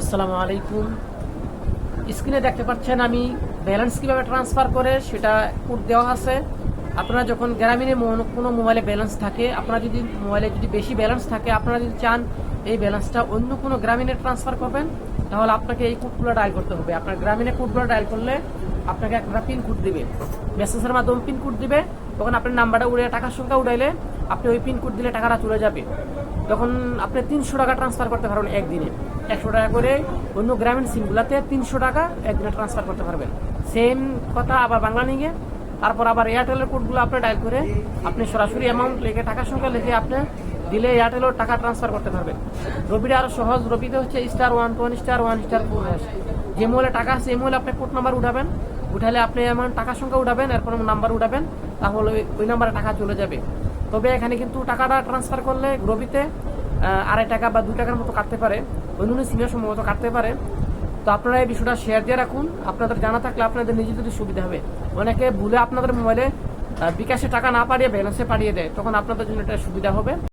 আসসালামু আলাইকুম। স্ক্রিনে দেখতে পাচ্ছেন আমি ব্যালেন্স কিভাবে ট্রান্সফার করে সেটা কোড দেওয়া আছে। আপনারা যখন গ্রামীণে কোনো মোবাইলে ব্যালেন্স থাকে, আপনারা যদি মোবাইলে যদি বেশি ব্যালেন্স থাকে, আপনারা যদি চান এই ব্যালেন্সটা অন্য কোনো গ্রামীণে ট্রান্সফার করবেন, তাহলে আপনাকে এই কোডগুলো ডায়াল করতে হবে। আপনার গ্রামীণে কোডগুলো ডায়াল করলে আপনাকে একটা পিন কোড দিবে, মেসেজের মাধ্যমে পিন কোড দিবে। তখন আপনার নাম্বারটা উড়ে টাকার সংখ্যা উড়াইলে আপনি ওই পিন কোড দিলে টাকাটা চলে যাবে। তখন আপনি 300 টাকা ট্রান্সফার করতে পারবেন একদিনে। 100 টাকা করে অন্য গ্রামীণ সিমগুলোতে 300 টাকা একদিনে ট্রান্সফার করতে পারবেন। সেম কথা আবার বাংলা নিয়ে তারপর আবার এয়ারটেলের কোডগুলো আপনি ডায়াল করে আপনি সরাসরি অ্যামাউন্ট লিখে টাকার সংখ্যা লিখে আপনি দিলে এয়ারটেলের টাকা ট্রান্সফার করতে পারবেন। রবিটা আরো সহজ। রবিতে হচ্ছে *121*1*1#. যে মোবাইলে টাকা আছে এই মোবাইলে আপনি কোড নাম্বার উঠাবেন, উঠালে আপনি অ্যামাউন্ট টাকার সংখ্যা উঠাবেন, এরপর নাম্বার উঠাবেন, তাহলে ওই নাম্বারে টাকা চলে যাবে। তবে এখানে কিন্তু টাকাটা ট্রান্সফার করলে রবিতে 2.5 টাকা বা 2 টাকার মতো কাটতে পারে, অন্য সিমে সম্ভবত কাটতে পারে। তো আপনারা এই বিষয়টা শেয়ার দিয়ে রাখুন, আপনাদের জানা থাকলে আপনাদের নিজেদের সুবিধা হবে। অনেকে ভুলে আপনাদের মোবাইলে বিকাশে টাকা না পাঠিয়ে ব্যালেন্সে পাঠিয়ে দেয়, তখন আপনাদের জন্য এটা সুবিধা হবে।